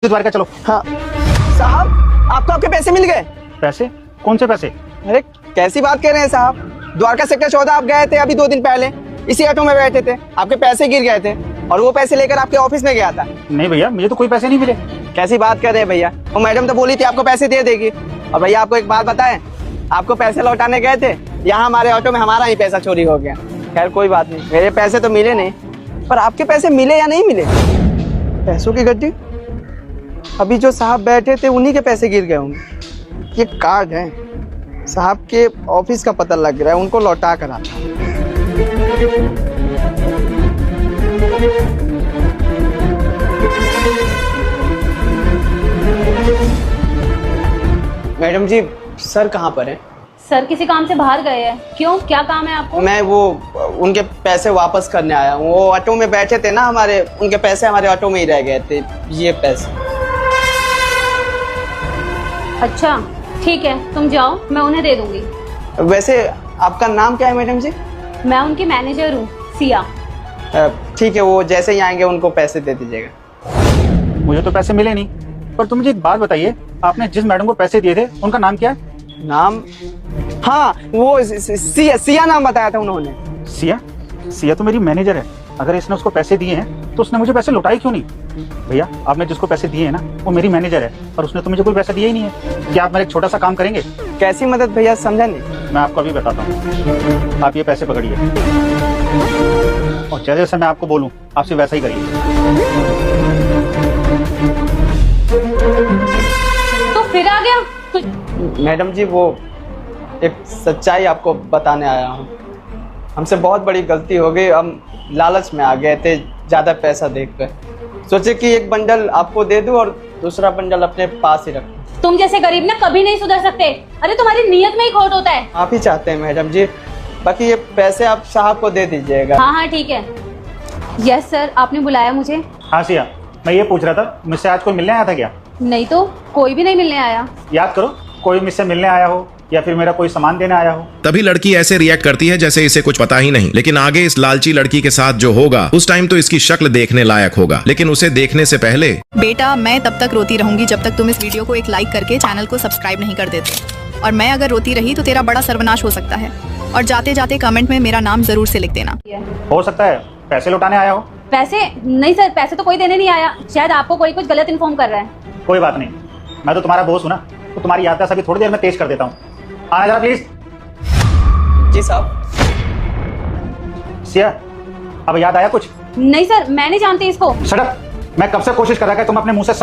द्वारका चलो। हाँ साहब, आपको आपके पैसे मिल गए। पैसे? कौन से पैसे? अरे कैसी बात कह रहे हैं साहब, द्वारका सेक्टर 14 आप गए थे अभी 2 दिन पहले, इसी ऑटो में बैठे थे, आपके पैसे गिर गए थे और वो पैसे लेकर आपके ऑफिस में गया था। नहीं भैया, मुझे तो कोई पैसे नहीं मिले। कैसी बात कर रहे हैं भैया, वो मैडम तो बोली थी आपको पैसे दे देगी। और भैया आपको एक बात बताएं, आपको पैसे लौटाने गए थे, यहाँ हमारे ऑटो में हमारा ही पैसा चोरी हो गया। खैर कोई बात नहीं, मेरे पैसे तो मिले नहीं, पर आपके पैसे मिले या नहीं मिले? पैसों की गड्डी, अभी जो साहब बैठे थे उन्हीं के पैसे गिर गए होंगे। ये कार्ड है, साहब के ऑफिस का पता लग रहा है, उनको लौटा कर आता। मैडम जी, सर कहाँ पर है? सर किसी काम से बाहर गए हैं। क्यों, क्या काम है आपको? मैं वो उनके पैसे वापस करने आया हूँ। वो ऑटो में बैठे थे ना हमारे, उनके पैसे हमारे ऑटो में ही रह गए थे, ये पैसे। अच्छा ठीक है, तुम जाओ, मैं उन्हें दे दूंगी। वैसे आपका नाम क्या है मैडम जी? मैं उनकी मैनेजर हूँ, सिया। ठीक है, वो जैसे ही आएंगे उनको पैसे दे दीजिएगा। मुझे तो पैसे मिले नहीं। पर तुम मुझे एक बात बताइए, आपने जिस मैडम को पैसे दिए थे उनका नाम क्या है? नाम? हाँ, वो सिया नाम बताया था उन्होंने। सिया? सिया तो मेरी मैनेजर है। अगर इसने उसको पैसे दिए हैं तो उसने मुझे पैसे लौटाए क्यों नहीं? भैया, आपने जिसको पैसे दिए हैं ना, वो मेरी मैनेजर है और उसने तो मुझे कोई पैसा दिया ही नहीं है। क्या आप मेरा एक छोटा सा काम करेंगे? कैसी मदद भैया, समझा नहीं। मैं आपको अभी बताता हूँ। आप ये पैसे पकड़िए और जैसे जैसे मैं आपको बोलूँ आप सिर्फ वैसा ही करिए। तो फिर आ गया मैडम जी, वो एक सच्चाई आपको बताने आया हूँ। हमसे बहुत बड़ी गलती हो गई, हम लालच में आ गए थे ज़्यादा पैसा देखकर। सोचे कि एक बंडल आपको दे दूं और दूसरा बंडल अपने पास ही रखूं। तुम जैसे गरीब ना कभी नहीं सुधर सकते। अरे तुम्हारी नीयत में ही खोट होता है। आप ही चाहते हैं मैडम जी, बाकी ये पैसे आप साहब को दे दीजिएगा। हाँ हाँ ठीक है। यस सर, आपने बुलाया मुझे? हाँ सिया, मैं ये पूछ रहा था, मुझसे आज कोई मिलने आया था क्या? नहीं तो कोई भी नहीं मिलने आया। याद करो, कोई मुझसे मिलने आया हो या फिर मेरा कोई सामान देने आया हो। तभी लड़की ऐसे रिएक्ट करती है जैसे इसे कुछ पता ही नहीं, लेकिन आगे इस लालची लड़की के साथ जो होगा उस टाइम तो इसकी शक्ल देखने लायक होगा। लेकिन उसे देखने से पहले बेटा, मैं तब तक रोती रहूंगी जब तक तुम इस वीडियो को एक लाइक करके चैनल को सब्सक्राइब नहीं कर देते। और मैं अगर रोती रही तो तेरा बड़ा सर्वनाश हो सकता है। और जाते जाते कमेंट में मेरा नाम जरूर से लिख देना। हो सकता है पैसे लौटाने आया हो। पैसे? नहीं सर, पैसे तो कोई देने नहीं आया। शायद आपको कोई कुछ गलत इन्फॉर्म कर रहा है। कोई बात नहीं, मैं तो तुम्हारा बॉस हूँ ना, तो तुम्हारी याददाश्त अभी थोड़ी देर में तेज कर देता हूँ। आना जरा प्लीज। जी साहब। सिया, अब याद आया कुछ? नहीं सर, मैं नहीं जानती इसको। Shut up. मैं कब से कोशिश कर रहा था कि तुम अपने मुंह से सच